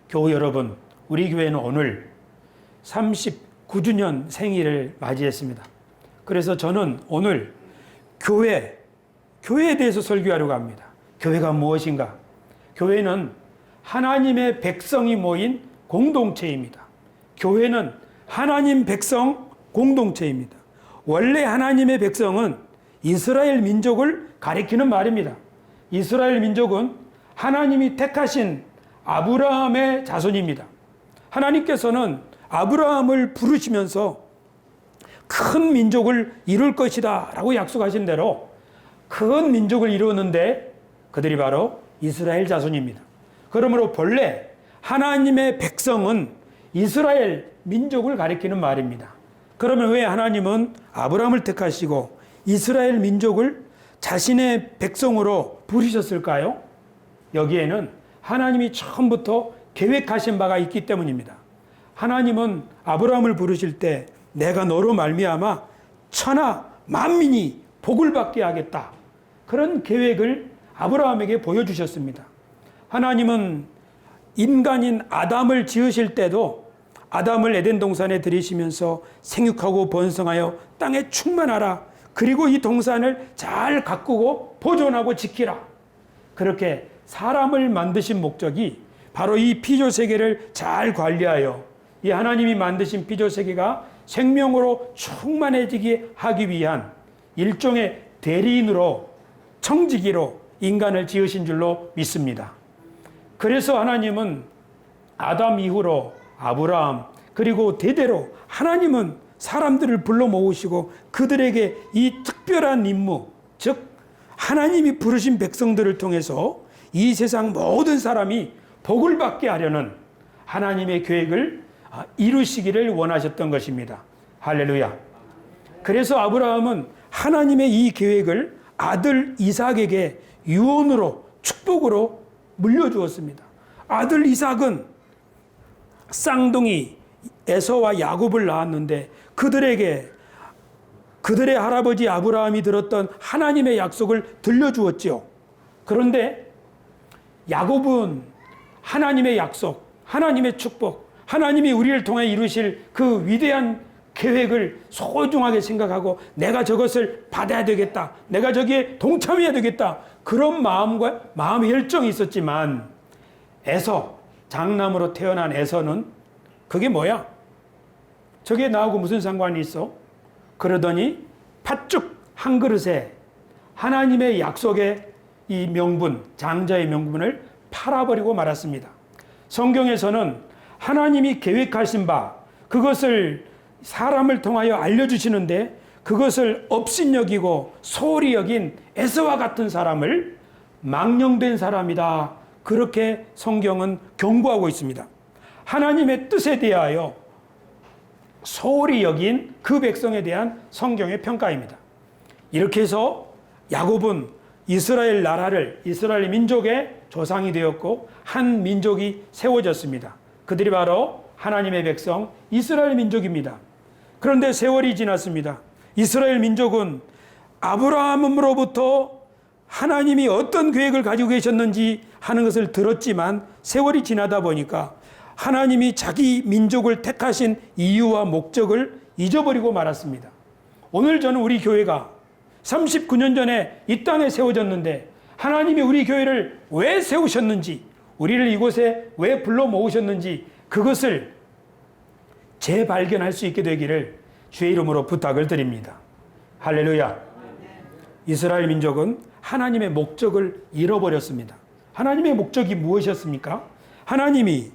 교우 여러분, 우리 교회는 오늘 39주년 생일을 맞이했습니다. 그래서 저는 오늘 교회에 대해서 설교하려고 합니다. 교회가 무엇인가? 교회는 하나님의 백성이 모인 공동체입니다. 교회는 하나님 백성 공동체입니다. 원래 하나님의 백성은 이스라엘 민족을 가리키는 말입니다. 이스라엘 민족은 하나님이 택하신 아브라함의 자손입니다. 하나님께서는 아브라함을 부르시면서 큰 민족을 이룰 것이다 라고 약속하신 대로 큰 민족을 이루었는데 그들이 바로 이스라엘 자손입니다. 그러므로 본래 하나님의 백성은 이스라엘 민족을 가리키는 말입니다. 그러면 왜 하나님은 아브라함을 택하시고 이스라엘 민족을 자신의 백성으로 부르셨을까요? 여기에는 하나님이 처음부터 계획하신 바가 있기 때문입니다. 하나님은 아브라함을 부르실 때 내가 너로 말미암아 천하 만민이 복을 받게 하겠다. 그런 계획을 아브라함에게 보여주셨습니다. 하나님은 인간인 아담을 지으실 때도 아담을 에덴 동산에 들이시면서 생육하고 번성하여 땅에 충만하라. 그리고 이 동산을 잘 가꾸고 보존하고 지키라. 그렇게 사람을 만드신 목적이 바로 이 피조세계를 잘 관리하여 이 하나님이 만드신 피조세계가 생명으로 충만해지게 하기 위한 일종의 대리인으로 청지기로 인간을 지으신 줄로 믿습니다. 그래서 하나님은 아담 이후로 아브라함 그리고 대대로 하나님은 사람들을 불러 모으시고 그들에게 이 특별한 임무, 즉 하나님이 부르신 백성들을 통해서 이 세상 모든 사람이 복을 받게 하려는 하나님의 계획을 이루시기를 원하셨던 것입니다. 할렐루야. 그래서 아브라함은 하나님의 이 계획을 아들 이삭에게 유언으로 축복으로 물려주었습니다. 아들 이삭은 쌍둥이 에서와 야곱을 낳았는데 그들에게 그들의 할아버지 아브라함이 들었던 하나님의 약속을 들려주었지요. 그런데 야곱은 하나님의 약속, 하나님의 축복, 하나님이 우리를 통해 이루실 그 위대한 계획을 소중하게 생각하고 내가 저것을 받아야 되겠다. 내가 저기에 동참해야 되겠다. 그런 마음의 열정이 있었지만 에서, 장남으로 태어난 에서는 그게 뭐야? 저게 나하고 무슨 상관이 있어? 그러더니 팥죽 한 그릇에 하나님의 약속의 이 명분, 장자의 명분을 팔아버리고 말았습니다. 성경에서는 하나님이 계획하신 바, 그것을 사람을 통하여 알려주시는데 그것을 업신여기고 소홀히 여긴 에서와 같은 사람을 망령된 사람이다. 그렇게 성경은 경고하고 있습니다. 하나님의 뜻에 대하여 소홀히 여긴 그 백성에 대한 성경의 평가입니다. 이렇게 해서 야곱은 이스라엘 나라를 이스라엘 민족의 조상이 되었고 한 민족이 세워졌습니다. 그들이 바로 하나님의 백성 이스라엘 민족입니다. 그런데 세월이 지났습니다. 이스라엘 민족은 아브라함으로부터 하나님이 어떤 계획을 가지고 계셨는지 하는 것을 들었지만 세월이 지나다 보니까 하나님이 자기 민족을 택하신 이유와 목적을 잊어버리고 말았습니다. 오늘 저는 우리 교회가 39년 전에 이 땅에 세워졌는데 하나님이 우리 교회를 왜 세우셨는지, 우리를 이곳에 왜 불러 모으셨는지 그것을 재발견할 수 있게 되기를 주의 이름으로 부탁을 드립니다. 할렐루야. 이스라엘 민족은 하나님의 목적을 잃어버렸습니다. 하나님의 목적이 무엇이었습니까? 하나님이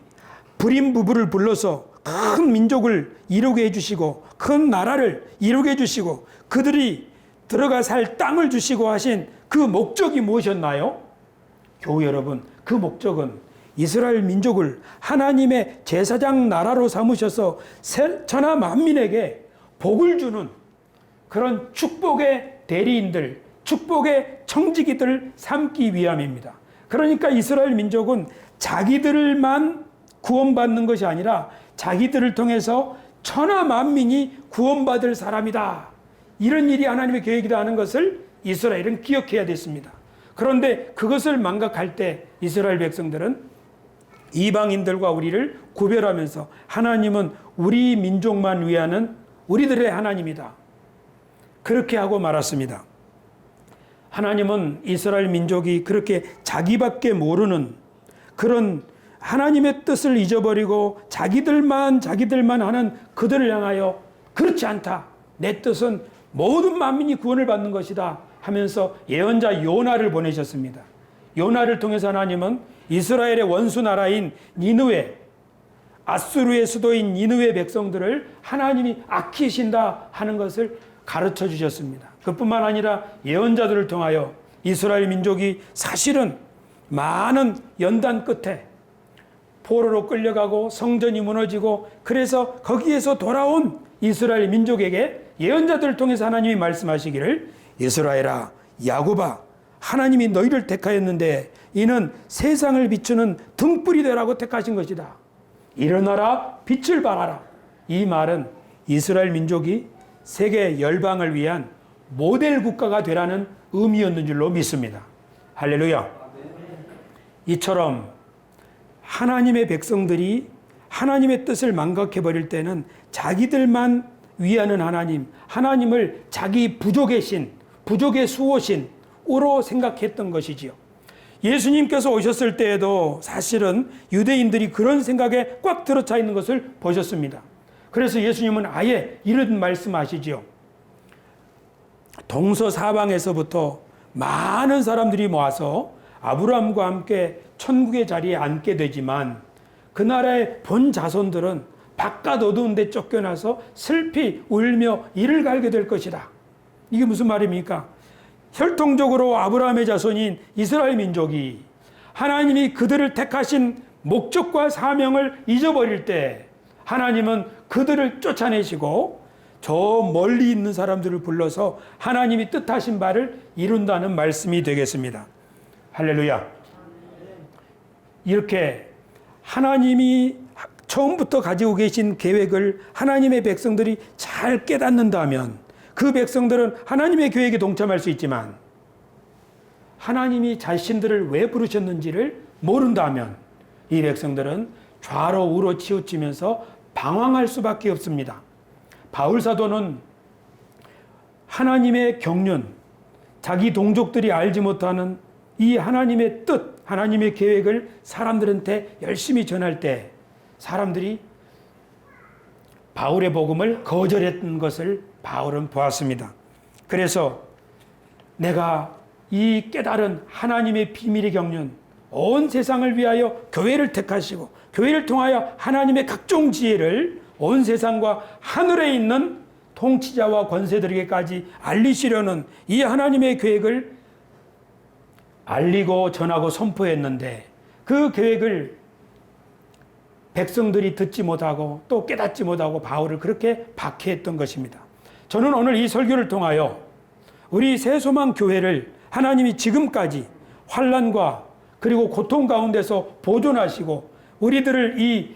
불임 부부를 불러서 큰 민족을 이루게 해주시고 큰 나라를 이루게 해주시고 그들이 들어가 살 땅을 주시고 하신 그 목적이 무엇이었나요? 교우 여러분, 그 목적은 이스라엘 민족을 하나님의 제사장 나라로 삼으셔서 천하 만민에게 복을 주는 그런 축복의 대리인들, 축복의 청지기들을 삼기 위함입니다. 그러니까 이스라엘 민족은 자기들만 구원받는 것이 아니라 자기들을 통해서 천하 만민이 구원받을 사람이다. 이런 일이 하나님의 계획이다 하는 것을 이스라엘은 기억해야 됐습니다. 그런데 그것을 망각할 때 이스라엘 백성들은 이방인들과 우리를 구별하면서 하나님은 우리 민족만 위하는 우리들의 하나님이다. 그렇게 하고 말았습니다. 하나님은 이스라엘 민족이 그렇게 자기밖에 모르는 그런 하나님의 뜻을 잊어버리고 자기들만 하는 그들을 향하여 그렇지 않다. 내 뜻은 모든 만민이 구원을 받는 것이다 하면서 예언자 요나를 보내셨습니다. 요나를 통해서 하나님은 이스라엘의 원수 나라인 니느웨, 아수르의 수도인 니느웨 백성들을 하나님이 아끼신다 하는 것을 가르쳐 주셨습니다. 그뿐만 아니라 예언자들을 통하여 이스라엘 민족이 사실은 많은 연단 끝에 포로로 끌려가고 성전이 무너지고 그래서 거기에서 돌아온 이스라엘 민족에게 예언자들을 통해서 하나님이 말씀하시기를 이스라엘아, 야곱아, 하나님이 너희를 택하였는데 이는 세상을 비추는 등불이 되라고 택하신 것이다. 일어나라, 빛을 발하라. 이 말은 이스라엘 민족이 세계 열방을 위한 모델 국가가 되라는 의미였는 줄로 믿습니다. 할렐루야. 이처럼 하나님의 백성들이 하나님의 뜻을 망각해버릴 때는 자기들만 위하는 하나님을 자기 부족의 신, 부족의 수호신으로 생각했던 것이지요. 예수님께서 오셨을 때에도 사실은 유대인들이 그런 생각에 꽉 들어차 있는 것을 보셨습니다. 그래서 예수님은 아예 이런 말씀하시지요. 동서사방에서부터 많은 사람들이 모아서 아브라함과 함께 천국의 자리에 앉게 되지만 그 나라의 본 자손들은 바깥 어두운 데 쫓겨나서 슬피 울며 이를 갈게 될 것이다. 이게 무슨 말입니까? 혈통적으로 아브라함의 자손인 이스라엘 민족이 하나님이 그들을 택하신 목적과 사명을 잊어버릴 때 하나님은 그들을 쫓아내시고 저 멀리 있는 사람들을 불러서 하나님이 뜻하신 바를 이룬다는 말씀이 되겠습니다. 할렐루야. 이렇게 하나님이 처음부터 가지고 계신 계획을 하나님의 백성들이 잘 깨닫는다면 그 백성들은 하나님의 계획에 동참할 수 있지만 하나님이 자신들을 왜 부르셨는지를 모른다면 이 백성들은 좌로 우로 치우치면서 방황할 수밖에 없습니다. 바울 사도는 하나님의 경륜, 자기 동족들이 알지 못하는 이 하나님의 뜻, 하나님의 계획을 사람들한테 열심히 전할 때 사람들이 바울의 복음을 거절했던 것을 바울은 보았습니다. 그래서 내가 이 깨달은 하나님의 비밀의 경륜, 온 세상을 위하여 교회를 택하시고 교회를 통하여 하나님의 각종 지혜를 온 세상과 하늘에 있는 통치자와 권세들에게까지 알리시려는 이 하나님의 계획을 알리고 전하고 선포했는데 그 계획을 백성들이 듣지 못하고 또 깨닫지 못하고 바울을 그렇게 박해했던 것입니다. 저는 오늘 이 설교를 통하여 우리 새소망 교회를 하나님이 지금까지 환난과 그리고 고통 가운데서 보존하시고 우리들을 이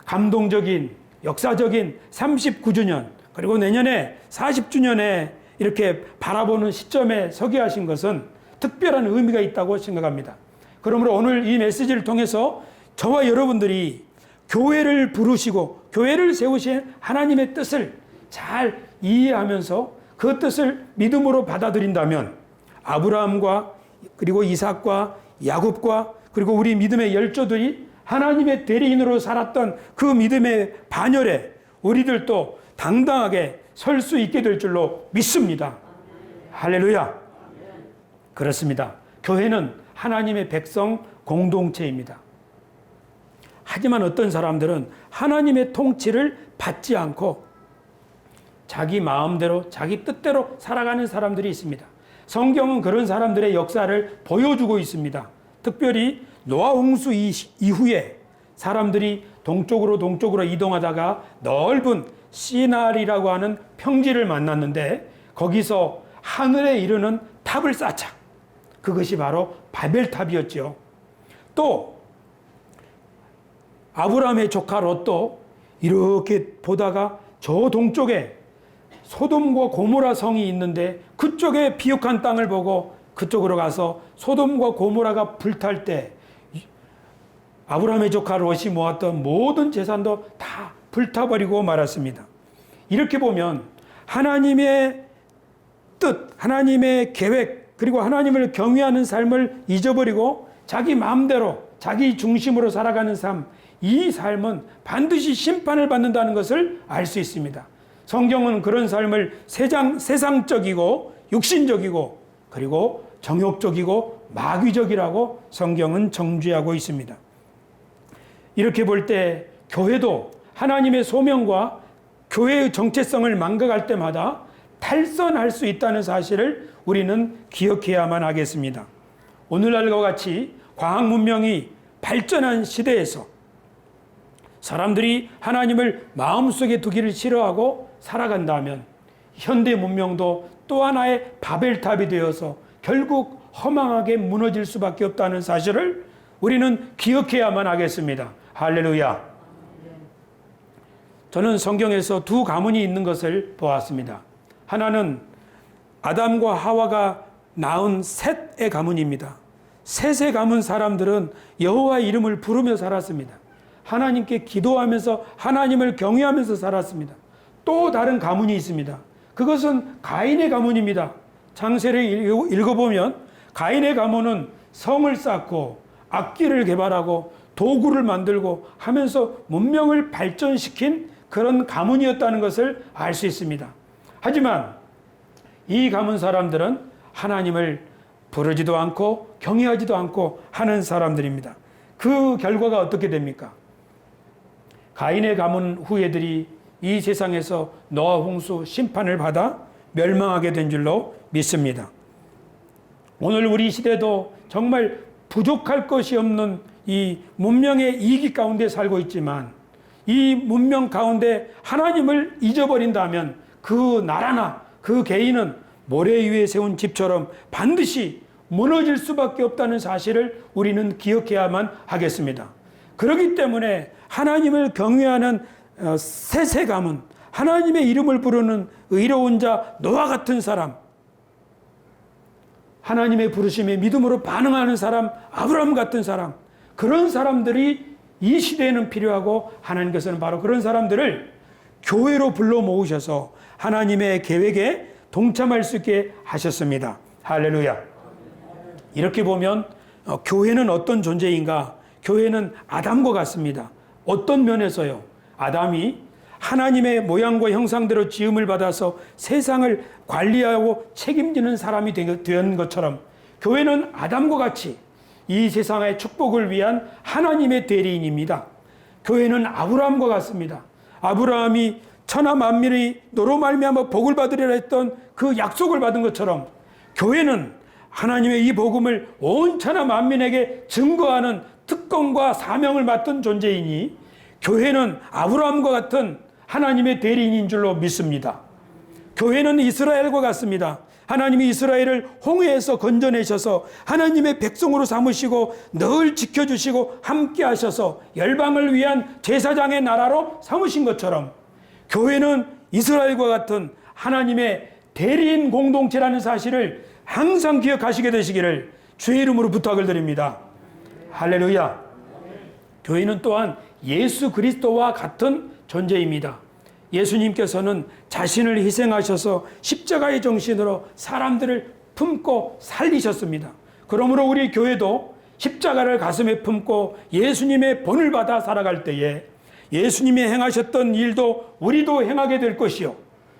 감동적인 역사적인 39주년 그리고 내년에 40주년에 이렇게 바라보는 시점에 서게 하신 것은 특별한 의미가 있다고 생각합니다. 그러므로 오늘 이 메시지를 통해서 저와 여러분들이 교회를 부르시고 교회를 세우신 하나님의 뜻을 잘 이해하면서 그 뜻을 믿음으로 받아들인다면 아브라함과 그리고 이삭과 야곱과 그리고 우리 믿음의 열조들이 하나님의 대리인으로 살았던 그 믿음의 반열에 우리들도 당당하게 설 수 있게 될 줄로 믿습니다. 할렐루야. 그렇습니다. 교회는 하나님의 백성 공동체입니다. 하지만 어떤 사람들은 하나님의 통치를 받지 않고 자기 마음대로 자기 뜻대로 살아가는 사람들이 있습니다. 성경은 그런 사람들의 역사를 보여주고 있습니다. 특별히 노아 홍수 이후에 사람들이 동쪽으로 이동하다가 넓은 시나리라고 하는 평지를 만났는데 거기서 하늘에 이르는 탑을 쌓자. 그것이 바로 바벨탑이었죠. 또 아브라함의 조카 롯도 이렇게 보다가 저 동쪽에 소돔과 고모라 성이 있는데 그쪽에 비옥한 땅을 보고 그쪽으로 가서 소돔과 고모라가 불탈 때 아브라함의 조카 롯이 모았던 모든 재산도 다 불타버리고 말았습니다. 이렇게 보면 하나님의 뜻, 하나님의 계획, 그리고 하나님을 경외하는 삶을 잊어버리고 자기 마음대로 자기 중심으로 살아가는 삶, 이 삶은 반드시 심판을 받는다는 것을 알 수 있습니다. 성경은 그런 삶을 세상적이고 육신적이고 그리고 정욕적이고 마귀적이라고 성경은 정죄하고 있습니다. 이렇게 볼 때 교회도 하나님의 소명과 교회의 정체성을 망각할 때마다 탈선할 수 있다는 사실을 우리는 기억해야만 하겠습니다. 오늘날과 같이 과학 문명이 발전한 시대에서 사람들이 하나님을 마음속에 두기를 싫어하고 살아간다면 현대 문명도 또 하나의 바벨탑이 되어서 결국 허망하게 무너질 수밖에 없다는 사실을 우리는 기억해야만 하겠습니다. 할렐루야. 저는 성경에서 두 가문이 있는 것을 보았습니다. 하나는 아담과 하와가 낳은 셋의 가문입니다. 셋의 가문 사람들은 여호와 이름을 부르며 살았습니다. 하나님께 기도하면서 하나님을 경외하면서 살았습니다. 또 다른 가문이 있습니다. 그것은 가인의 가문입니다. 창세를 읽어보면 가인의 가문은 성을 쌓고 악기를 개발하고 도구를 만들고 하면서 문명을 발전시킨 그런 가문이었다는 것을 알 수 있습니다. 하지만 이 가문 사람들은 하나님을 부르지도 않고 경외하지도 않고 하는 사람들입니다. 그 결과가 어떻게 됩니까? 가인의 가문 후예들이 이 세상에서 노아 홍수 심판을 받아 멸망하게 된 줄로 믿습니다. 오늘 우리 시대도 정말 부족할 것이 없는 이 문명의 이기 가운데 살고 있지만 이 문명 가운데 하나님을 잊어버린다면 그 나라나 그 개인은 모래 위에 세운 집처럼 반드시 무너질 수밖에 없다는 사실을 우리는 기억해야만 하겠습니다. 그렇기 때문에 하나님을 경외하는 셋의 가문, 하나님의 이름을 부르는 의로운 자 노아 같은 사람, 하나님의 부르심에 믿음으로 반응하는 사람 아브라함 같은 사람, 그런 사람들이 이 시대에는 필요하고 하나님께서는 바로 그런 사람들을 교회로 불러 모으셔서 하나님의 계획에 동참할 수 있게 하셨습니다. 할렐루야. 이렇게 보면 교회는 어떤 존재인가? 교회는 아담과 같습니다. 어떤 면에서요? 아담이 하나님의 모양과 형상대로 지음을 받아서 세상을 관리하고 책임지는 사람이 된 것처럼 교회는 아담과 같이 이 세상의 축복을 위한 하나님의 대리인입니다. 교회는 아브라함과 같습니다. 아브라함이 천하 만민이 너로 말미암아 복을 받으리라 했던 그 약속을 받은 것처럼 교회는 하나님의 이 복음을 온 천하 만민에게 증거하는 특권과 사명을 맡은 존재이니 교회는 아브라함과 같은 하나님의 대리인인 줄로 믿습니다. 교회는 이스라엘과 같습니다. 하나님이 이스라엘을 홍해에서 건져내셔서 하나님의 백성으로 삼으시고 늘 지켜주시고 함께 하셔서 열방을 위한 제사장의 나라로 삼으신 것처럼 교회는 이스라엘과 같은 하나님의 대리인 공동체라는 사실을 항상 기억하시게 되시기를 주의 이름으로 부탁을 드립니다. 할렐루야. 교회는 또한 예수 그리스도와 같은 존재입니다. 예수님께서는 자신을 희생하셔서 십자가의 정신으로 사람들을 품고 살리셨습니다. 그러므로 우리 교회도 십자가를 가슴에 품고 예수님의 본을 받아 살아갈 때에 예수님이 행하셨던 일도 우리도 행하게 될 것이요,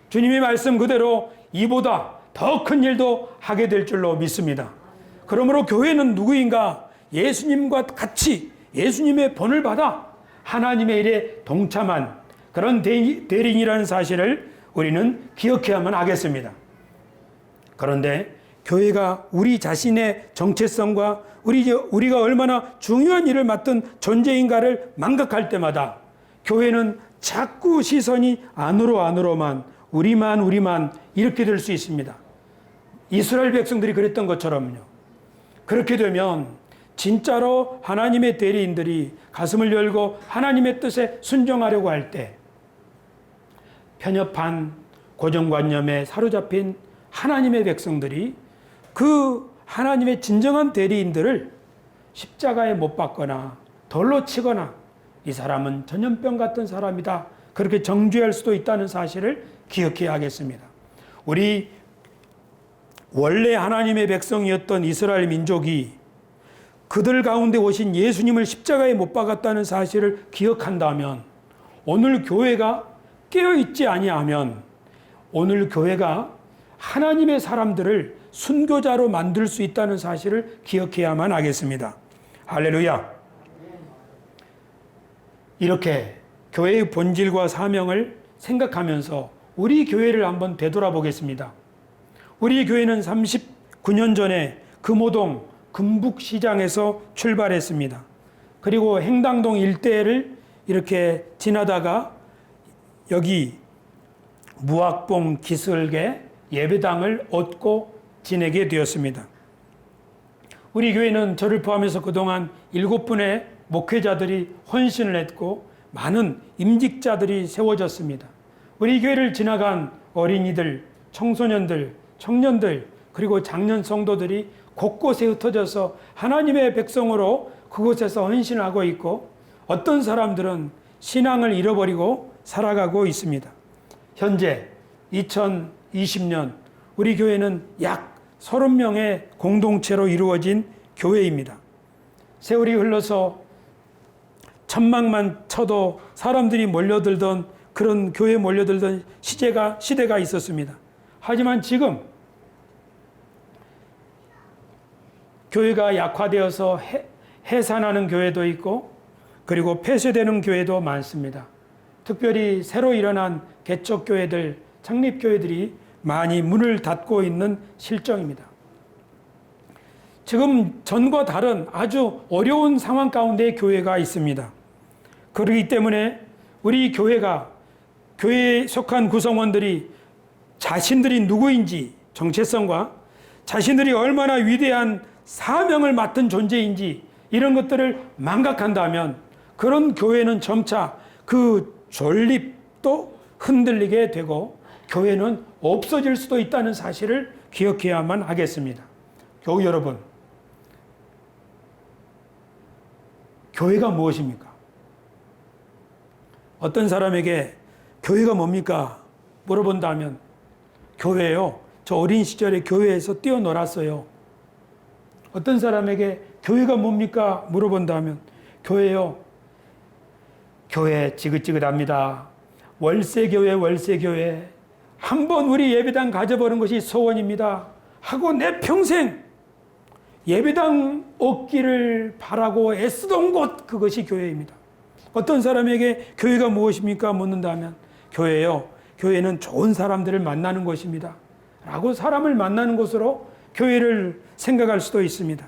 주님의 말씀 그대로 이보다 더 큰 일도 하게 될 줄로 믿습니다. 그러므로 교회는 누구인가? 예수님과 같이 예수님의 본을 받아 하나님의 일에 동참한 그런 대리인이라는 사실을 우리는 기억해야만 하겠습니다. 그런데 교회가 우리 자신의 정체성과 우리가 얼마나 중요한 일을 맡은 존재인가를 망각할 때마다 교회는 자꾸 시선이 안으로만 우리만 이렇게 될 수 있습니다. 이스라엘 백성들이 그랬던 것처럼요. 그렇게 되면 진짜로 하나님의 대리인들이 가슴을 열고 하나님의 뜻에 순종하려고 할 때 편협한 고정관념에 사로잡힌 하나님의 백성들이 그 하나님의 진정한 대리인들을 십자가에 못 박거나 돌로 치거나 이 사람은 전염병 같은 사람이다, 그렇게 정죄할 수도 있다는 사실을 기억해야 하겠습니다. 우리 원래 하나님의 백성이었던 이스라엘 민족이 그들 가운데 오신 예수님을 십자가에 못 박았다는 사실을 기억한다면, 오늘 교회가 깨어있지 아니하면 오늘 교회가 하나님의 사람들을 순교자로 만들 수 있다는 사실을 기억해야만 하겠습니다. 할렐루야. 이렇게 교회의 본질과 사명을 생각하면서 우리 교회를 한번 되돌아보겠습니다. 우리 교회는 39년 전에 금호동 금북시장에서 출발했습니다. 그리고 행당동 일대를 이렇게 지나다가 여기 무학봉 기슭에 예배당을 얻고 지내게 되었습니다. 우리 교회는 저를 포함해서 그동안 7분의 목회자들이 헌신을 했고 많은 임직자들이 세워졌습니다. 우리 교회를 지나간 어린이들, 청소년들, 청년들, 그리고 장년 성도들이 곳곳에 흩어져서 하나님의 백성으로 그곳에서 헌신을 하고 있고, 어떤 사람들은 신앙을 잃어버리고 살아가고 있습니다. 현재 2020년 우리 교회는 약 30명의 공동체로 이루어진 교회입니다. 세월이 흘러서 천막만 쳐도 사람들이 몰려들던 그런 교회에 몰려들던 시대가 있었습니다. 하지만 지금 교회가 약화되어서 해산하는 교회도 있고, 그리고 폐쇄되는 교회도 많습니다. 특별히 새로 일어난 개척교회들, 창립교회들이 많이 문을 닫고 있는 실정입니다. 지금 전과 다른 아주 어려운 상황 가운데 교회가 있습니다. 그렇기 때문에 우리 교회에 속한 구성원들이 자신들이 누구인지, 정체성과 자신들이 얼마나 위대한 사명을 맡은 존재인지 이런 것들을 망각한다면 그런 교회는 점차 그 존립도 흔들리게 되고 교회는 없어질 수도 있다는 사실을 기억해야만 하겠습니다. 교우 여러분, 교회가 무엇입니까? 어떤 사람에게 교회가 뭡니까? 물어본다면, 교회요, 저 어린 시절에 교회에서 뛰어놀았어요. 어떤 사람에게 교회가 뭡니까? 물어본다면, 교회요, 교회 지긋지긋합니다. 월세교회. 한번 우리 예배당 가져보는 것이 소원입니다. 하고 내 평생 예배당 얻기를 바라고 애쓰던 곳, 그것이 교회입니다. 어떤 사람에게 교회가 무엇입니까? 묻는다면, 교회요, 교회는 좋은 사람들을 만나는 곳입니다. 라고 사람을 만나는 곳으로 교회를 생각할 수도 있습니다.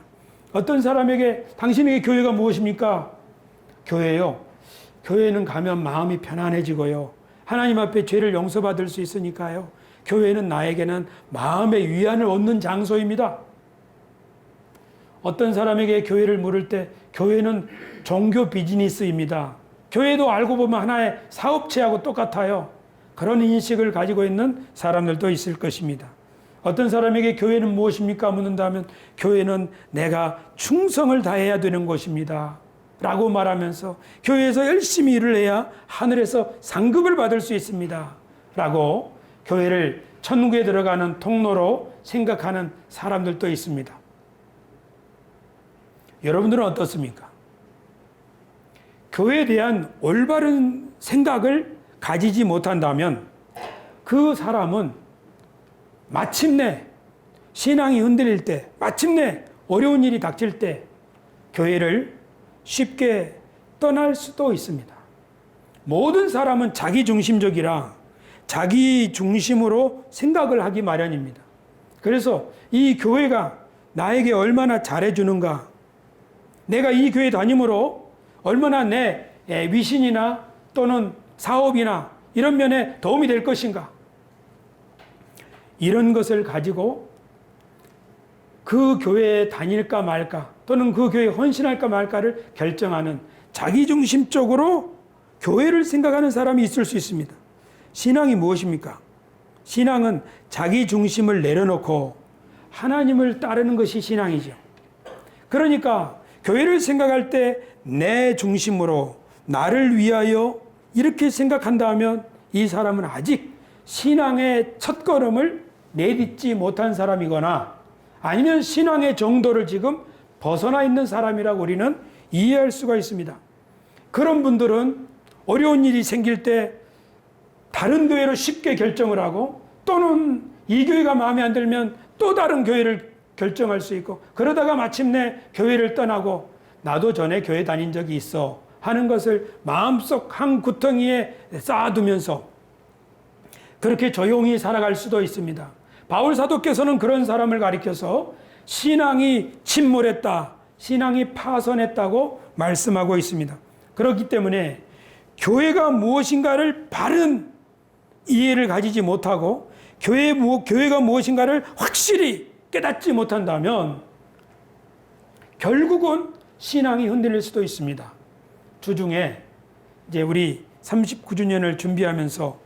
어떤 사람에게 당신에게 교회가 무엇입니까? 교회요, 교회는 가면 마음이 편안해지고요, 하나님 앞에 죄를 용서받을 수 있으니까요, 교회는 나에게는 마음의 위안을 얻는 장소입니다. 어떤 사람에게 교회를 물을 때, 교회는 종교 비즈니스입니다. 교회도 알고 보면 하나의 사업체하고 똑같아요. 그런 인식을 가지고 있는 사람들도 있을 것입니다. 어떤 사람에게 교회는 무엇입니까? 묻는다면, 교회는 내가 충성을 다해야 되는 곳입니다. 라고 말하면서 교회에서 열심히 일을 해야 하늘에서 상급을 받을 수 있습니다. 라고 교회를 천국에 들어가는 통로로 생각하는 사람들도 있습니다. 여러분들은 어떻습니까? 교회에 대한 올바른 생각을 가지지 못한다면 그 사람은 마침내 신앙이 흔들릴 때, 마침내 어려운 일이 닥칠 때 교회를 쉽게 떠날 수도 있습니다. 모든 사람은 자기중심적이라 자기 중심으로 생각을 하기 마련입니다. 그래서 이 교회가 나에게 얼마나 잘해주는가, 내가 이 교회 다님으로 얼마나 내 위신이나 또는 사업이나 이런 면에 도움이 될 것인가, 이런 것을 가지고 그 교회에 다닐까 말까 또는 그 교회에 헌신할까 말까를 결정하는 자기중심적으로 교회를 생각하는 사람이 있을 수 있습니다. 신앙이 무엇입니까? 신앙은 자기중심을 내려놓고 하나님을 따르는 것이 신앙이죠. 그러니까 교회를 생각할 때 내 중심으로 나를 위하여 이렇게 생각한다면 이 사람은 아직 신앙의 첫걸음을 내딛지 못한 사람이거나 아니면 신앙의 정도를 지금 벗어나 있는 사람이라고 우리는 이해할 수가 있습니다. 그런 분들은 어려운 일이 생길 때 다른 교회로 쉽게 결정을 하고 또는 이 교회가 마음에 안 들면 또 다른 교회를 결정할 수 있고 그러다가 마침내 교회를 떠나고 나도 전에 교회 다닌 적이 있어 하는 것을 마음속 한 구덩이에 쌓아두면서 그렇게 조용히 살아갈 수도 있습니다. 바울 사도께서는 그런 사람을 가리켜서 신앙이 침몰했다, 신앙이 파손했다고 말씀하고 있습니다. 그렇기 때문에 교회가 무엇인가를 바른 이해를 가지지 못하고 교회가 무엇인가를 확실히 깨닫지 못한다면 결국은 신앙이 흔들릴 수도 있습니다. 주중에 이제 우리 39주년을 준비하면서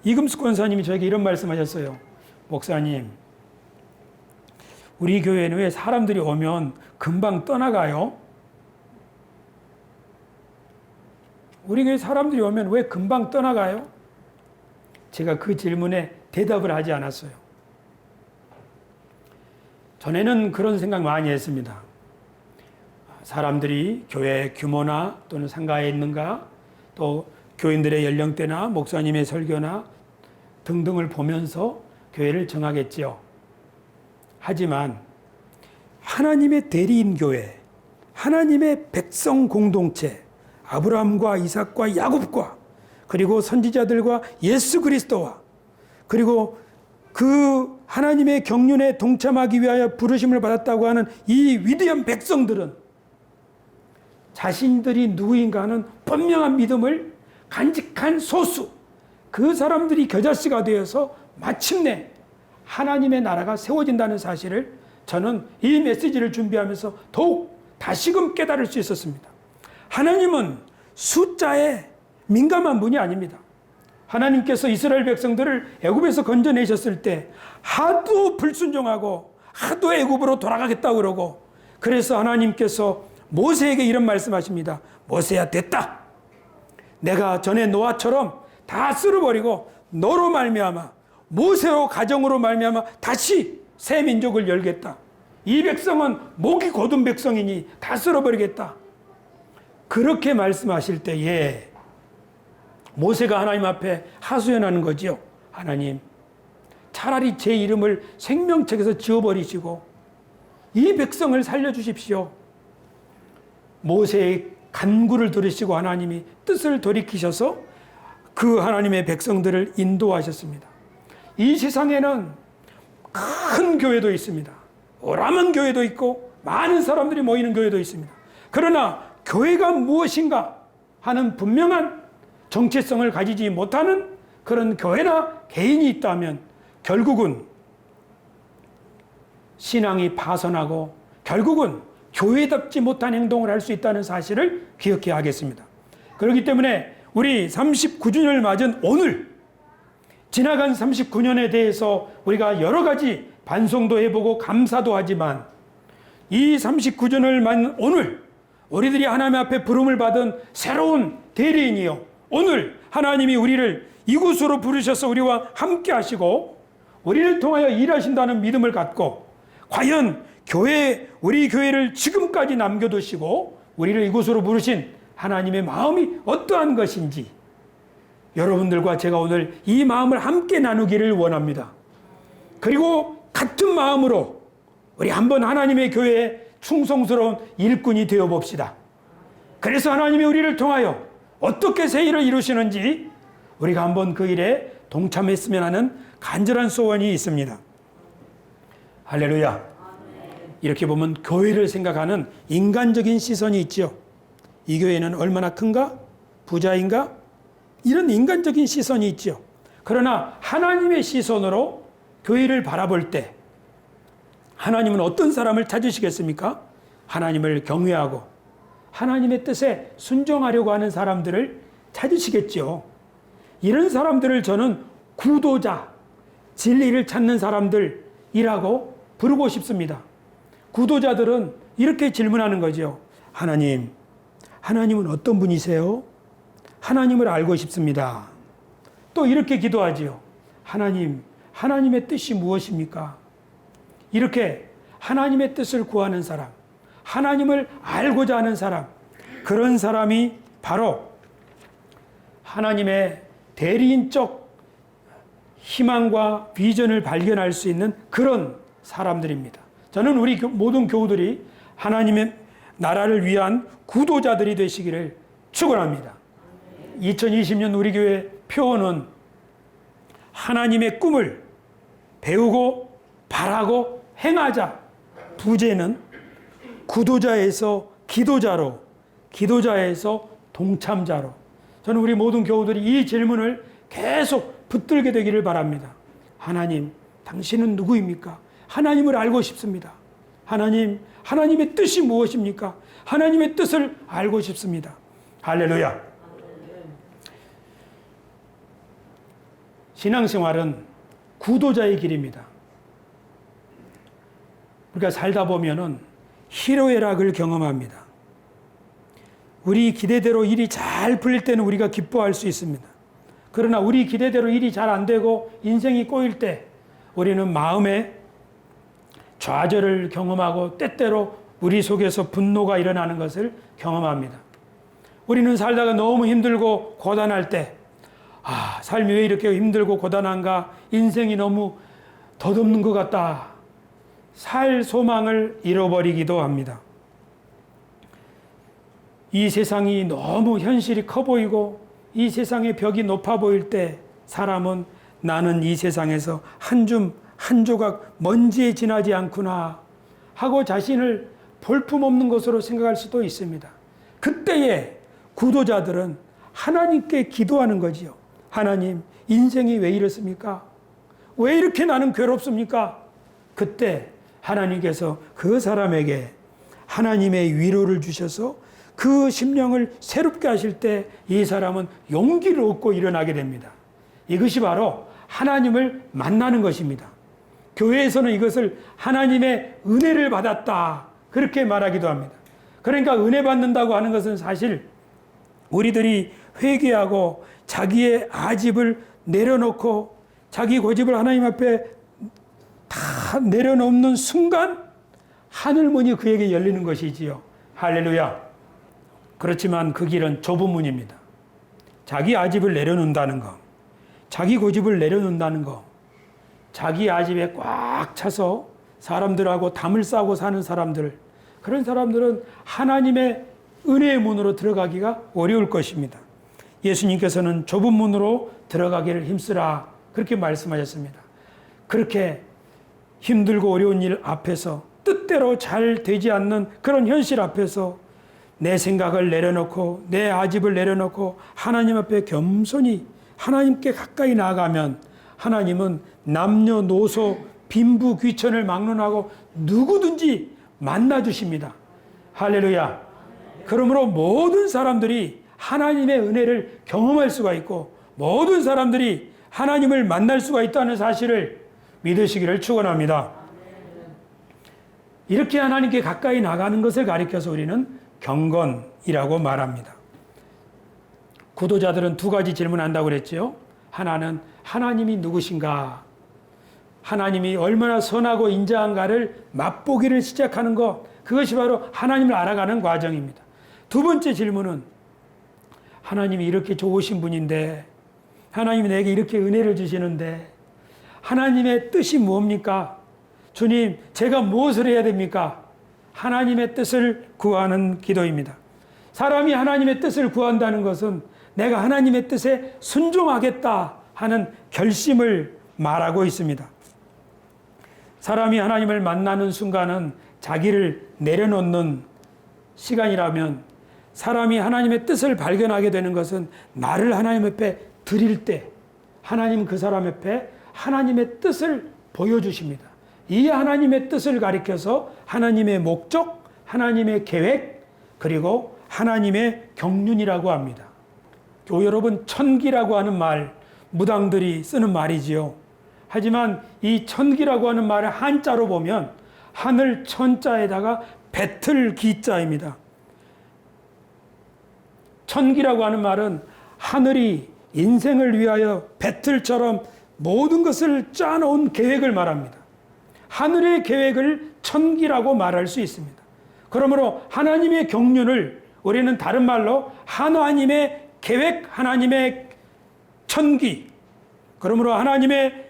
이금숙 권사님이 저에게 이런 말씀하셨어요. 목사님, 우리 교회는 왜 사람들이 오면 금방 떠나가요? 우리 교회 사람들이 오면 왜 금방 떠나가요? 제가 그 질문에 대답을 하지 않았어요. 전에는 그런 생각 많이 했습니다. 사람들이 교회 규모나 또는 상가에 있는가, 또 교인들의 연령대나 목사님의 설교나 등등을 보면서 교회를 정하겠지요. 하지만 하나님의 대리인 교회, 하나님의 백성 공동체, 아브라함과 이삭과 야곱과 그리고 선지자들과 예수 그리스도와 그리고 그 하나님의 경륜에 동참하기 위하여 부르심을 받았다고 하는 이 위대한 백성들은 자신들이 누구인가 하는 분명한 믿음을 간직한 소수, 그 사람들이 겨자씨가 되어서 마침내 하나님의 나라가 세워진다는 사실을 저는 이 메시지를 준비하면서 더욱 다시금 깨달을 수 있었습니다. 하나님은 숫자에 민감한 분이 아닙니다. 하나님께서 이스라엘 백성들을 애굽에서 건져내셨을 때 하도 불순종하고 하도 애굽으로 돌아가겠다고 그러고 그래서 하나님께서 모세에게 이런 말씀하십니다. 모세야, 됐다. 내가 전에 노아처럼 다 쓸어버리고 너로 말미암아 모세로 가정으로 말미암아 다시 새 민족을 열겠다. 이 백성은 목이 곧은 백성이니 다 쓸어버리겠다. 그렇게 말씀하실 때에 모세가 하나님 앞에 하소연하는 거지요. 하나님, 차라리 제 이름을 생명책에서 지워버리시고 이 백성을 살려주십시오. 모세의 간구를 들으시고 하나님이 뜻을 돌이키셔서 그 하나님의 백성들을 인도하셨습니다. 이 세상에는 큰 교회도 있습니다. 오라만 교회도 있고 많은 사람들이 모이는 교회도 있습니다. 그러나 교회가 무엇인가 하는 분명한 정체성을 가지지 못하는 그런 교회나 개인이 있다면 결국은 신앙이 파손하고 결국은 교회답지 못한 행동을 할 수 있다는 사실을 기억해야 하겠습니다. 그렇기 때문에 우리 39주년을 맞은 오늘 지나간 39년에 대해서 우리가 여러 가지 반성도 해보고 감사도 하지만 이 39주년을 맞는 오늘 우리들이 하나님 앞에 부름을 받은 새로운 대리인이요. 오늘 하나님이 우리를 이곳으로 부르셔서 우리와 함께 하시고 우리를 통하여 일하신다는 믿음을 갖고 과연 우리 교회를 지금까지 남겨두시고 우리를 이곳으로 부르신 하나님의 마음이 어떠한 것인지 여러분들과 제가 오늘 이 마음을 함께 나누기를 원합니다. 그리고 같은 마음으로 우리 한번 하나님의 교회에 충성스러운 일꾼이 되어 봅시다. 그래서 하나님이 우리를 통하여 어떻게 새 일을 이루시는지 우리가 한번 그 일에 동참했으면 하는 간절한 소원이 있습니다. 할렐루야. 이렇게 보면 교회를 생각하는 인간적인 시선이 있죠. 이 교회는 얼마나 큰가? 부자인가? 이런 인간적인 시선이 있죠. 그러나 하나님의 시선으로 교회를 바라볼 때 하나님은 어떤 사람을 찾으시겠습니까? 하나님을 경외하고 하나님의 뜻에 순종하려고 하는 사람들을 찾으시겠죠. 이런 사람들을 저는 구도자, 진리를 찾는 사람들이라고 부르고 싶습니다. 구도자들은 이렇게 질문하는 거죠. 하나님은 어떤 분이세요? 하나님을 알고 싶습니다. 또 이렇게 기도하지요. 하나님의 뜻이 무엇입니까? 이렇게 하나님의 뜻을 구하는 사람, 하나님을 알고자 하는 사람, 그런 사람이 바로 하나님의 대리인적 희망과 비전을 발견할 수 있는 그런 사람들입니다. 저는 우리 모든 교우들이 하나님의 나라를 위한 구도자들이 되시기를 축원합니다. 2020년 우리 교회 표어는 하나님의 꿈을 배우고 바라고 행하자. 부제는 구도자에서 기도자로, 기도자에서 동참자로. 저는 우리 모든 교우들이 이 질문을 계속 붙들게 되기를 바랍니다. 하나님, 당신은 누구입니까? 하나님을 알고 싶습니다. 하나님의 뜻이 무엇입니까? 하나님의 뜻을 알고 싶습니다. 할렐루야. 신앙생활은 구도자의 길입니다. 우리가 살다 보면은 희로애락을 경험합니다. 우리 기대대로 일이 잘 풀릴 때는 우리가 기뻐할 수 있습니다. 그러나 우리 기대대로 일이 잘 안 되고 인생이 꼬일 때 우리는 마음에 좌절을 경험하고 때때로 우리 속에서 분노가 일어나는 것을 경험합니다. 우리는 살다가 너무 힘들고 고단할 때, 삶이 왜 이렇게 힘들고 고단한가? 인생이 너무 덧없는 것 같다. 살 소망을 잃어버리기도 합니다. 이 세상이 너무 현실이 커 보이고 이 세상의 벽이 높아 보일 때 사람은 나는 이 세상에서 한 조각 먼지에 지나지 않구나 하고 자신을 볼품없는 것으로 생각할 수도 있습니다. 그때에 구도자들은 하나님께 기도하는 거지요. 하나님, 인생이 왜 이렇습니까? 왜 이렇게 나는 괴롭습니까? 그때 하나님께서 그 사람에게 하나님의 위로를 주셔서 그 심령을 새롭게 하실 때 이 사람은 용기를 얻고 일어나게 됩니다. 이것이 바로 하나님을 만나는 것입니다. 교회에서는 이것을 하나님의 은혜를 받았다 그렇게 말하기도 합니다. 그러니까 은혜 받는다고 하는 것은 사실 우리들이 회개하고 자기의 아집을 내려놓고 자기 고집을 하나님 앞에 다 내려놓는 순간 하늘문이 그에게 열리는 것이지요. 할렐루야. 그렇지만 그 길은 좁은 문입니다. 자기 아집을 내려놓는다는 거, 자기 고집을 내려놓는다는 거, 자기 아집에 꽉 차서 사람들하고 담을 싸고 사는 사람들, 그런 사람들은 하나님의 은혜의 문으로 들어가기가 어려울 것입니다. 예수님께서는 좁은 문으로 들어가기를 힘쓰라 그렇게 말씀하셨습니다. 그렇게 힘들고 어려운 일 앞에서 뜻대로 잘 되지 않는 그런 현실 앞에서 내 생각을 내려놓고 내 아집을 내려놓고 하나님 앞에 겸손히 하나님께 가까이 나아가면 하나님은 남녀노소 빈부 귀천을 막론하고 누구든지 만나주십니다. 할렐루야. 그러므로 모든 사람들이 하나님의 은혜를 경험할 수가 있고 모든 사람들이 하나님을 만날 수가 있다는 사실을 믿으시기를 축원합니다. 이렇게 하나님께 가까이 나가는 것을 가리켜서 우리는 경건이라고 말합니다. 구도자들은 두 가지 질문한다고 그랬죠. 하나는 하나님이 누구신가? 하나님이 얼마나 선하고 인자한가를 맛보기를 시작하는 것, 그것이 바로 하나님을 알아가는 과정입니다. 두 번째 질문은 하나님이 이렇게 좋으신 분인데 하나님이 내게 이렇게 은혜를 주시는데 하나님의 뜻이 뭡니까? 주님, 제가 무엇을 해야 됩니까? 하나님의 뜻을 구하는 기도입니다. 사람이 하나님의 뜻을 구한다는 것은 내가 하나님의 뜻에 순종하겠다 하는 결심을 말하고 있습니다. 사람이 하나님을 만나는 순간은 자기를 내려놓는 시간이라면 사람이 하나님의 뜻을 발견하게 되는 것은 나를 하나님 앞에 드릴 때 하나님 그 사람 앞에 하나님의 뜻을 보여주십니다. 이 하나님의 뜻을 가리켜서 하나님의 목적, 하나님의 계획, 그리고 하나님의 경륜이라고 합니다. 교회 여러분, 천기라고 하는 말, 무당들이 쓰는 말이지요. 하지만 이 천기라고 하는 말을 한자로 보면 하늘 천자에다가 배틀 기자입니다. 천기라고 하는 말은 하늘이 인생을 위하여 배틀처럼 모든 것을 짜놓은 계획을 말합니다. 하늘의 계획을 천기라고 말할 수 있습니다. 그러므로 하나님의 경륜을 우리는 다른 말로 하나님의 계획, 하나님의 천기, 그러므로 하나님의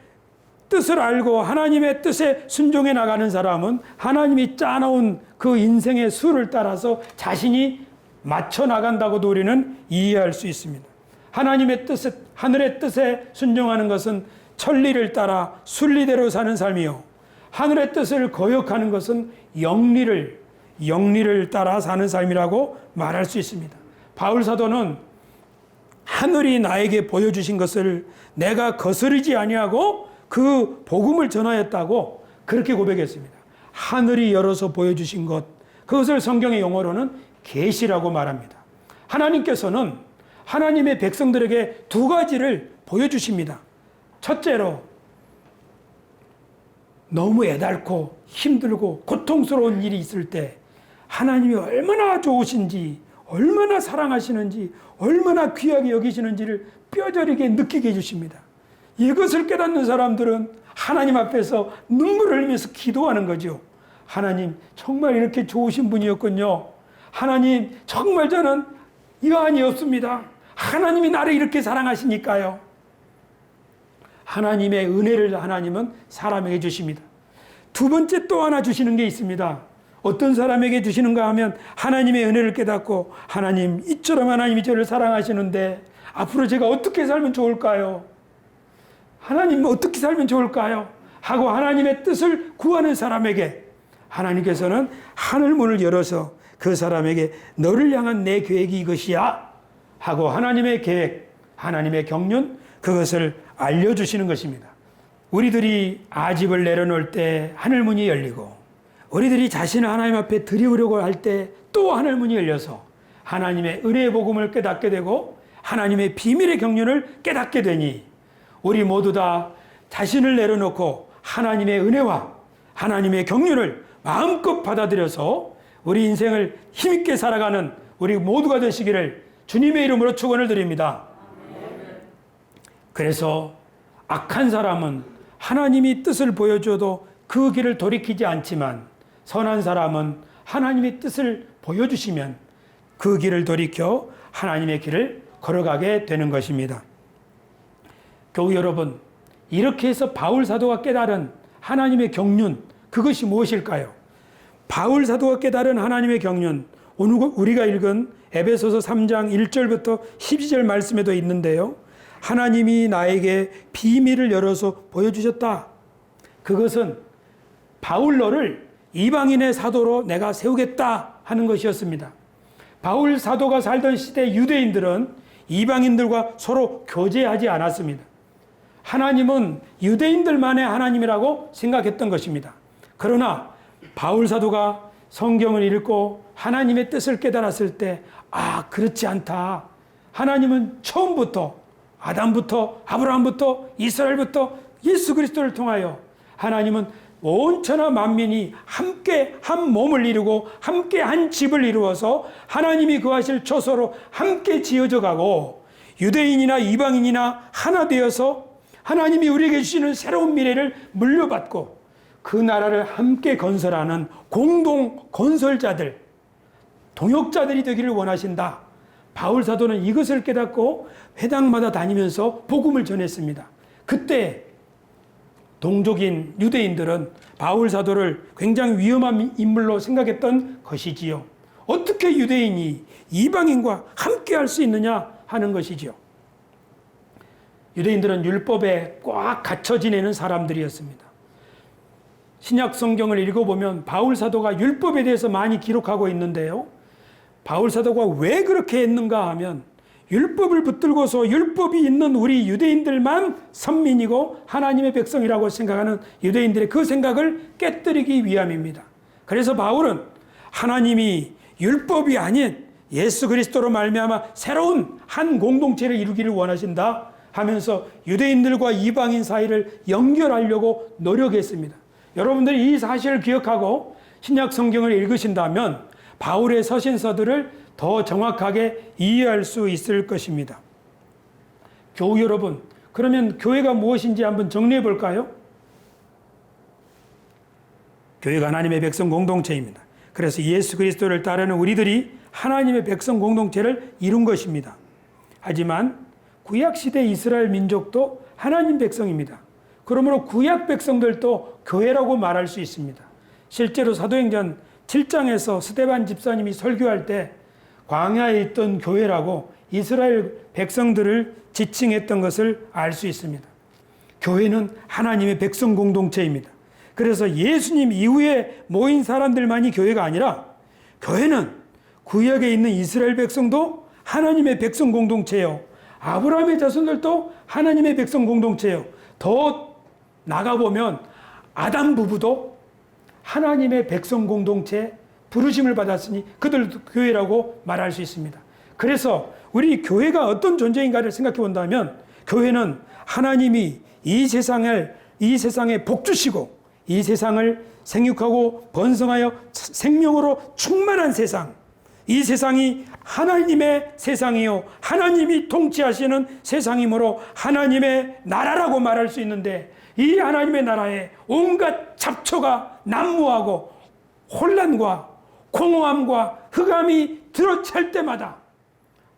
뜻을 알고 하나님의 뜻에 순종해 나가는 사람은 하나님이 짜놓은 그 인생의 수를 따라서 자신이 맞춰 나간다고도 우리는 이해할 수 있습니다. 하나님의 뜻에, 하늘의 뜻에 순종하는 것은 천리를 따라 순리대로 사는 삶이요, 하늘의 뜻을 거역하는 것은 영리를 따라 사는 삶이라고 말할 수 있습니다. 바울 사도는 하늘이 나에게 보여주신 것을 내가 거스르지 아니하고 그 복음을 전하였다고 그렇게 고백했습니다. 하늘이 열어서 보여주신 것, 그것을 성경의 용어로는 계시라고 말합니다. 하나님께서는 하나님의 백성들에게 두 가지를 보여주십니다. 첫째로, 너무 애달고 힘들고 고통스러운 일이 있을 때 하나님이 얼마나 좋으신지, 얼마나 사랑하시는지, 얼마나 귀하게 여기시는지를 뼈저리게 느끼게 해주십니다. 이것을 깨닫는 사람들은 하나님 앞에서 눈물을 흘리면서 기도하는 거죠. 하나님, 정말 이렇게 좋으신 분이었군요. 하나님, 정말 저는 여한이 없습니다. 하나님이 나를 이렇게 사랑하시니까요. 하나님의 은혜를 하나님은 사람에게 주십니다. 두 번째 또 하나 주시는 게 있습니다. 어떤 사람에게 주시는가 하면 하나님의 은혜를 깨닫고, 하나님, 이처럼 하나님이 저를 사랑하시는데 앞으로 제가 어떻게 살면 좋을까요? 하나님, 어떻게 살면 좋을까요? 하고 하나님의 뜻을 구하는 사람에게 하나님께서는 하늘문을 열어서 그 사람에게 너를 향한 내 계획이 이것이야 하고 하나님의 계획, 하나님의 경륜, 그것을 알려주시는 것입니다. 우리들이 아집을 내려놓을 때 하늘문이 열리고, 우리들이 자신을 하나님 앞에 드리우려고 할 때 또 하늘문이 열려서 하나님의 은혜의 복음을 깨닫게 되고 하나님의 비밀의 경륜을 깨닫게 되니, 우리 모두 다 자신을 내려놓고 하나님의 은혜와 하나님의 경륜을 마음껏 받아들여서 우리 인생을 힘있게 살아가는 우리 모두가 되시기를 주님의 이름으로 축원을 드립니다. 그래서 악한 사람은 하나님이 뜻을 보여줘도 그 길을 돌이키지 않지만, 선한 사람은 하나님의 뜻을 보여주시면 그 길을 돌이켜 하나님의 길을 걸어가게 되는 것입니다. 교우 여러분, 이렇게 해서 바울 사도가 깨달은 하나님의 경륜, 그것이 무엇일까요? 바울 사도가 깨달은 하나님의 경륜, 오늘 우리가 읽은 에베소서 3장 1절부터 12절 말씀에도 있는데요. 하나님이 나에게 비밀을 열어서 보여주셨다. 그것은 바울 너를 이방인의 사도로 내가 세우겠다 하는 것이었습니다. 바울 사도가 살던 시대 유대인들은 이방인들과 서로 교제하지 않았습니다. 하나님은 유대인들만의 하나님이라고 생각했던 것입니다. 그러나 바울 사도가 성경을 읽고 하나님의 뜻을 깨달았을 때, 그렇지 않다. 하나님은 처음부터, 아담부터, 아브라함부터, 이스라엘부터 예수 그리스도를 통하여 하나님은 온 천하 만민이 함께 한 몸을 이루고 함께 한 집을 이루어서 하나님이 거하실 처소로 함께 지어져 가고, 유대인이나 이방인이나 하나 되어서 하나님이 우리에게 주시는 새로운 미래를 물려받고 그 나라를 함께 건설하는 공동 건설자들, 동역자들이 되기를 원하신다. 바울 사도는 이것을 깨닫고 회당마다 다니면서 복음을 전했습니다. 그때 동족인 유대인들은 바울 사도를 굉장히 위험한 인물로 생각했던 것이지요. 어떻게 유대인이 이방인과 함께 할 수 있느냐 하는 것이지요. 유대인들은 율법에 꽉 갇혀 지내는 사람들이었습니다. 신약 성경을 읽어보면 바울 사도가 율법에 대해서 많이 기록하고 있는데요. 바울 사도가 왜 그렇게 했는가 하면, 율법을 붙들고서 율법이 있는 우리 유대인들만 선민이고 하나님의 백성이라고 생각하는 유대인들의 그 생각을 깨뜨리기 위함입니다. 그래서 바울은 하나님이 율법이 아닌 예수 그리스도로 말미암아 새로운 한 공동체를 이루기를 원하신다 하면서 유대인들과 이방인 사이를 연결하려고 노력했습니다. 여러분들이 이 사실을 기억하고 신약 성경을 읽으신다면 바울의 서신서들을 더 정확하게 이해할 수 있을 것입니다. 교우 여러분, 그러면 교회가 무엇인지 한번 정리해 볼까요? 교회가 하나님의 백성 공동체입니다. 그래서 예수 그리스도를 따르는 우리들이 하나님의 백성 공동체를 이룬 것입니다. 하지만 구약시대 이스라엘 민족도 하나님 백성입니다. 그러므로 구약 백성들도 교회라고 말할 수 있습니다. 실제로 사도행전 7장에서 스데반 집사님이 설교할 때 광야에 있던 교회라고 이스라엘 백성들을 지칭했던 것을 알 수 있습니다. 교회는 하나님의 백성 공동체입니다. 그래서 예수님 이후에 모인 사람들만이 교회가 아니라 교회는 구약에 있는 이스라엘 백성도 하나님의 백성 공동체예요. 아브라함의 자손들도 하나님의 백성 공동체예요. 더 나가보면 아담 부부도 하나님의 백성 공동체 부르심을 받았으니 그들도 교회라고 말할 수 있습니다. 그래서 우리 교회가 어떤 존재인가를 생각해 본다면 교회는 하나님이 이 세상에 복 주시고 이 세상을 생육하고 번성하여 생명으로 충만한 세상, 이 세상이 하나님의 세상이요 하나님이 통치하시는 세상이므로 하나님의 나라라고 말할 수 있는데, 이 하나님의 나라에 온갖 잡초가 난무하고 혼란과 공허함과 흑암이 들어찰 때마다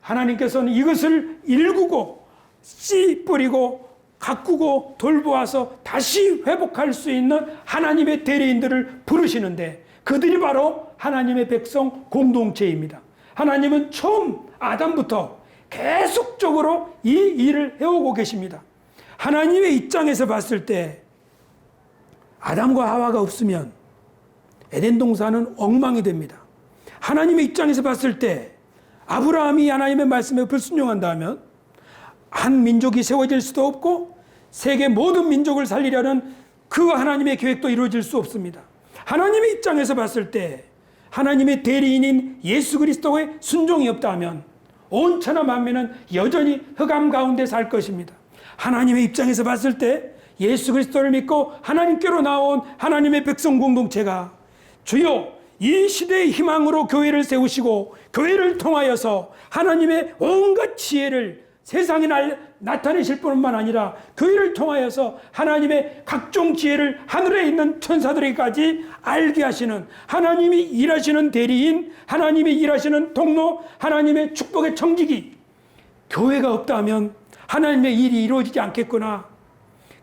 하나님께서는 이것을 일구고 씨 뿌리고 가꾸고 돌보아서 다시 회복할 수 있는 하나님의 대리인들을 부르시는데, 그들이 바로 하나님의 백성 공동체입니다. 하나님은 처음 아담부터 계속적으로 이 일을 해오고 계십니다. 하나님의 입장에서 봤을 때 아담과 하와가 없으면 에덴 동산은 엉망이 됩니다. 하나님의 입장에서 봤을 때 아브라함이 하나님의 말씀에 불순종한다면 한 민족이 세워질 수도 없고 세계 모든 민족을 살리려는 그 하나님의 계획도 이루어질 수 없습니다. 하나님의 입장에서 봤을 때 하나님의 대리인인 예수 그리스도의 순종이 없다면 온 천하 만민은 여전히 흑암 가운데 살 것입니다. 하나님의 입장에서 봤을 때 예수 그리스도를 믿고 하나님께로 나온 하나님의 백성 공동체가 주여 이 시대의 희망으로 교회를 세우시고 교회를 통하여서 하나님의 온갖 지혜를 세상에 나타내실 뿐만 아니라 교회를 통하여서 하나님의 각종 지혜를 하늘에 있는 천사들에게까지 알게 하시는 하나님이 일하시는 대리인, 하나님이 일하시는 통로, 하나님의 축복의 청지기, 교회가 없다면 하나님의 일이 이루어지지 않겠구나.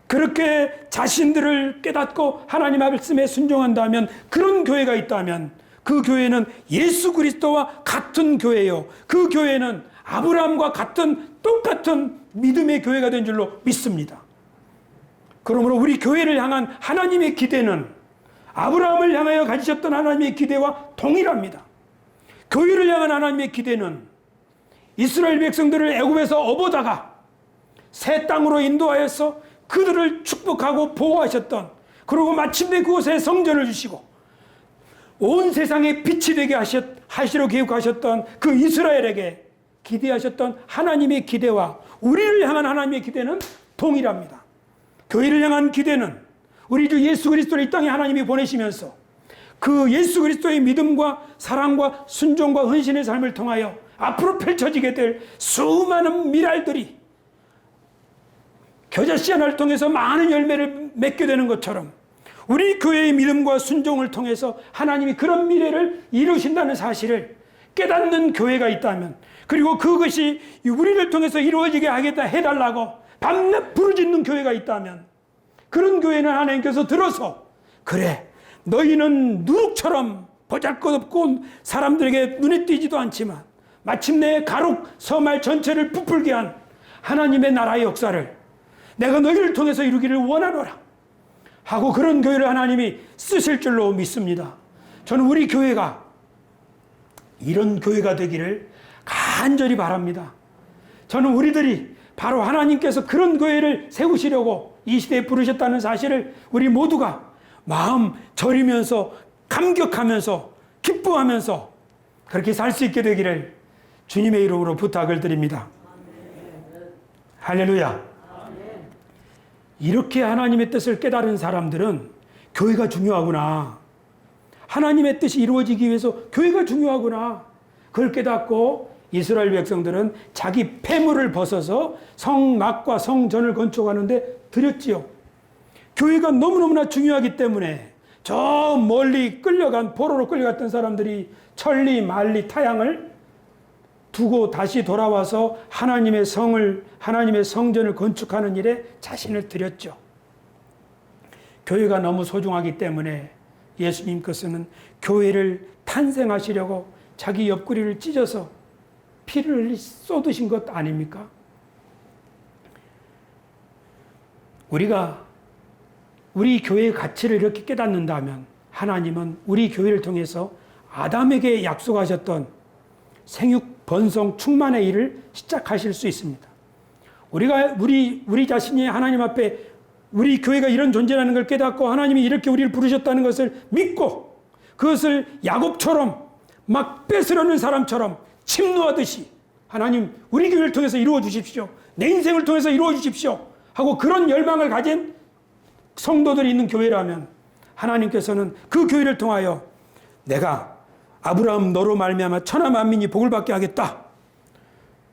그렇게 자신들을 깨닫고 하나님 말씀에 순종한다면, 그런 교회가 있다면 그 교회는 예수 그리스도와 같은 교회요, 그 교회는 아브라함과 같은 똑같은 믿음의 교회가 된 줄로 믿습니다. 그러므로 우리 교회를 향한 하나님의 기대는 아브라함을 향하여 가지셨던 하나님의 기대와 동일합니다. 교회를 향한 하나님의 기대는 이스라엘 백성들을 애굽에서 업어다가 새 땅으로 인도하여서 그들을 축복하고 보호하셨던, 그리고 마침내 그곳에 성전을 주시고 온 세상에 빛이 되게 하시려 계획하셨던 그 이스라엘에게 기대하셨던 하나님의 기대와 우리를 향한 하나님의 기대는 동일합니다. 교회를 향한 기대는 우리 주 예수 그리스도를 이 땅에 하나님이 보내시면서 그 예수 그리스도의 믿음과 사랑과 순종과 헌신의 삶을 통하여 앞으로 펼쳐지게 될 수많은 미랄들이 겨자씨 하나를 통해서 많은 열매를 맺게 되는 것처럼, 우리 교회의 믿음과 순종을 통해서 하나님이 그런 미래를 이루신다는 사실을 깨닫는 교회가 있다면, 그리고 그것이 우리를 통해서 이루어지게 하겠다 해달라고 밤낮 부르짖는 교회가 있다면, 그런 교회는 하나님께서 들어서 그래 너희는 누룩처럼 보잘것없고 사람들에게 눈에 띄지도 않지만 마침내 가룩 서말 전체를 부풀게 한 하나님의 나라의 역사를 내가 너희를 통해서 이루기를 원하노라 하고, 그런 교회를 하나님이 쓰실 줄로 믿습니다. 저는 우리 교회가 이런 교회가 되기를 간절히 바랍니다. 저는 우리들이 바로 하나님께서 그런 교회를 세우시려고 이 시대에 부르셨다는 사실을 우리 모두가 마음 저리면서 감격하면서 기뻐하면서 그렇게 살 수 있게 되기를 주님의 이름으로 부탁을 드립니다. 할렐루야. 이렇게 하나님의 뜻을 깨달은 사람들은 교회가 중요하구나, 하나님의 뜻이 이루어지기 위해서 교회가 중요하구나, 그걸 깨닫고 이스라엘 백성들은 자기 폐물을 벗어서 성막과 성전을 건축하는데 드렸지요. 교회가 너무너무나 중요하기 때문에 저 멀리 포로로 끌려갔던 사람들이 천리 만리 타향을 두고 다시 돌아와서 하나님의 성전을 건축하는 일에 자신을 드렸죠. 교회가 너무 소중하기 때문에 예수님께서는 교회를 탄생하시려고 자기 옆구리를 찢어서 피를 쏟으신 것 아닙니까? 우리가 우리 교회의 가치를 이렇게 깨닫는다면 하나님은 우리 교회를 통해서 아담에게 약속하셨던 생육, 번성, 충만의 일을 시작하실 수 있습니다. 우리가 우리 자신이 하나님 앞에 우리 교회가 이런 존재라는 걸 깨닫고 하나님이 이렇게 우리를 부르셨다는 것을 믿고 그것을 야곱처럼 막 뺏으려는 사람처럼 침노하듯이 하나님 우리 교회를 통해서 이루어 주십시오. 내 인생을 통해서 이루어 주십시오. 하고 그런 열망을 가진 성도들이 있는 교회라면 하나님께서는 그 교회를 통하여 내가 아브라함 너로 말미암아 천하 만민이 복을 받게 하겠다.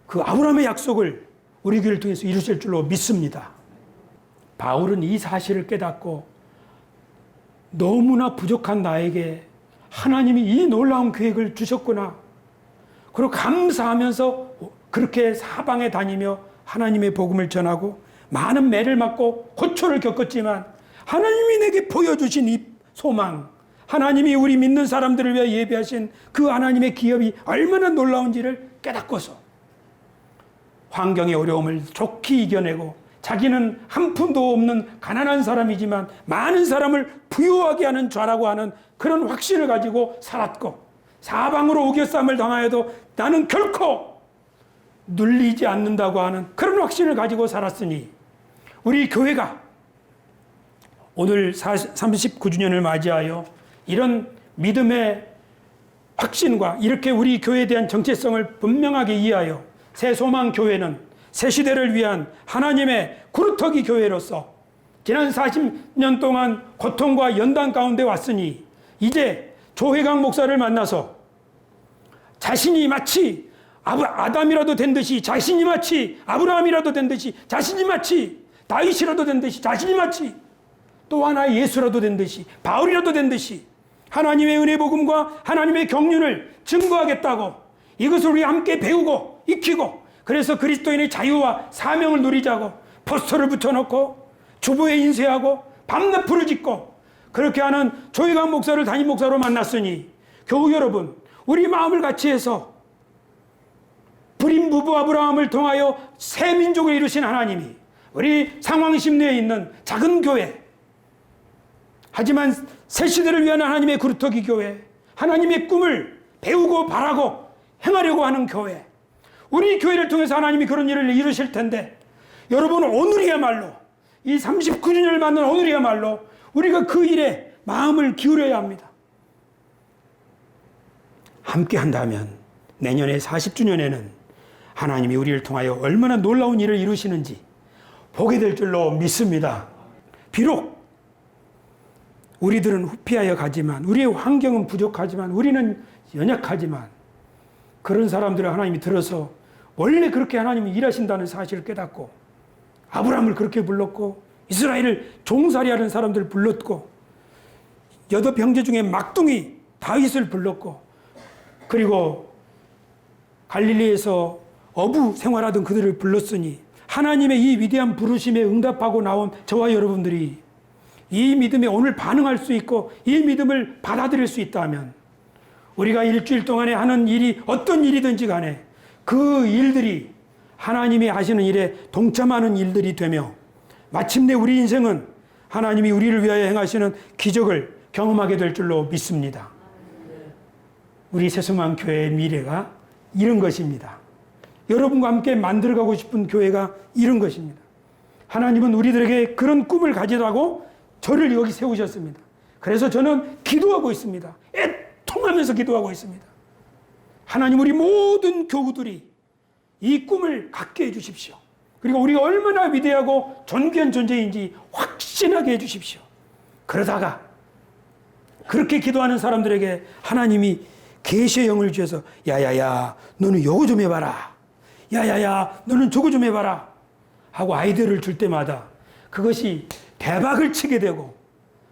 그 아브라함의 약속을 우리 교회를 통해서 이루실 줄로 믿습니다. 바울은 이 사실을 깨닫고 너무나 부족한 나에게 하나님이 이 놀라운 계획을 주셨구나. 그리고 감사하면서 그렇게 사방에 다니며 하나님의 복음을 전하고 많은 매를 맞고 고초를 겪었지만 하나님이 내게 보여주신 이 소망, 하나님이 우리 믿는 사람들을 위해 예비하신 그 하나님의 기업이 얼마나 놀라운지를 깨닫고서 환경의 어려움을 좋게 이겨내고 자기는 한 푼도 없는 가난한 사람이지만 많은 사람을 부유하게 하는 자라고 하는 그런 확신을 가지고 살았고 사방으로 우겨쌈을 당하여도 나는 결코 눌리지 않는다고 하는 그런 확신을 가지고 살았으니 우리 교회가 오늘 39주년을 맞이하여 이런 믿음의 확신과 이렇게 우리 교회에 대한 정체성을 분명하게 이해하여 새 소망 교회는 새 시대를 위한 하나님의 구루터기 교회로서 지난 40년 동안 고통과 연단 가운데 왔으니 이제 조회강 목사를 만나서 자신이 마치 아담이라도 된 듯이 자신이 마치 아브라함이라도 된 듯이 자신이 마치 다윗이라도 된 듯이 자신이 마치 또 하나의 예수라도 된 듯이 바울이라도 된 듯이 하나님의 은혜 복음과 하나님의 경륜을 증거하겠다고 이것을 우리 함께 배우고 익히고 그래서 그리스도인의 자유와 사명을 누리자고 포스터를 붙여놓고 주보에 인쇄하고 밤낮 부르짖고 그렇게 하는 조혜강 목사를 담임 목사로 만났으니 교우 여러분 우리 마음을 같이 해서 불임 부부 아브라함을 통하여 새 민족을 이루신 하나님이 우리 상황심 내에 있는 작은 교회 하지만 새 시대를 위한 하나님의 구루터기 교회 하나님의 꿈을 배우고 바라고 행하려고 하는 교회 우리 교회를 통해서 하나님이 그런 일을 이루실 텐데 여러분 오늘이야말로 이 39주년을 맞는 오늘이야말로 우리가 그 일에 마음을 기울여야 합니다. 함께 한다면 내년에 40주년에는 하나님이 우리를 통하여 얼마나 놀라운 일을 이루시는지 보게 될 줄로 믿습니다. 비록 우리들은 후피하여 가지만 우리의 환경은 부족하지만 우리는 연약하지만 그런 사람들을 하나님이 들어서 원래 그렇게 하나님이 일하신다는 사실을 깨닫고 아브라함을 그렇게 불렀고 이스라엘을 종살이하는 사람들을 불렀고 여덟 형제 중에 막둥이 다윗을 불렀고 그리고 갈릴리에서 어부 생활하던 그들을 불렀으니 하나님의 이 위대한 부르심에 응답하고 나온 저와 여러분들이 이 믿음에 오늘 반응할 수 있고 이 믿음을 받아들일 수 있다면 우리가 일주일 동안에 하는 일이 어떤 일이든지 간에 그 일들이 하나님이 하시는 일에 동참하는 일들이 되며 마침내 우리 인생은 하나님이 우리를 위하여 행하시는 기적을 경험하게 될 줄로 믿습니다. 우리 새소망 교회의 미래가 이런 것입니다. 여러분과 함께 만들어가고 싶은 교회가 이런 것입니다. 하나님은 우리들에게 그런 꿈을 가지라고 저를 여기 세우셨습니다. 그래서 저는 기도하고 있습니다. 애통하면서 기도하고 있습니다. 하나님 우리 모든 교우들이 이 꿈을 갖게 해주십시오. 그리고 우리가 얼마나 위대하고 존귀한 존재인지 확신하게 해주십시오. 그러다가 그렇게 기도하는 사람들에게 하나님이 계시의 영을 주셔서 야야야 너는 요거 좀 해봐라. 야야야 너는 저거 좀 해봐라. 하고 아이디어를 줄 때마다 그것이 대박을 치게 되고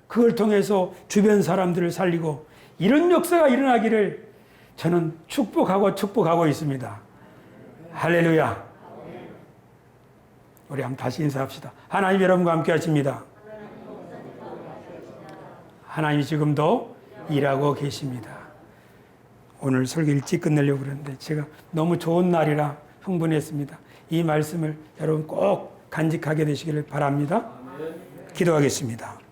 그걸 통해서 주변 사람들을 살리고 이런 역사가 일어나기를 저는 축복하고 있습니다. 할렐루야. 우리 한번 다시 인사합시다. 하나님 여러분과 함께 하십니다. 하나님이 지금도 일하고 계십니다. 오늘 설교 일찍 끝내려고 그러는데 제가 너무 좋은 날이라 흥분했습니다. 이 말씀을 여러분 꼭 간직하게 되시기를 바랍니다. 기도하겠습니다.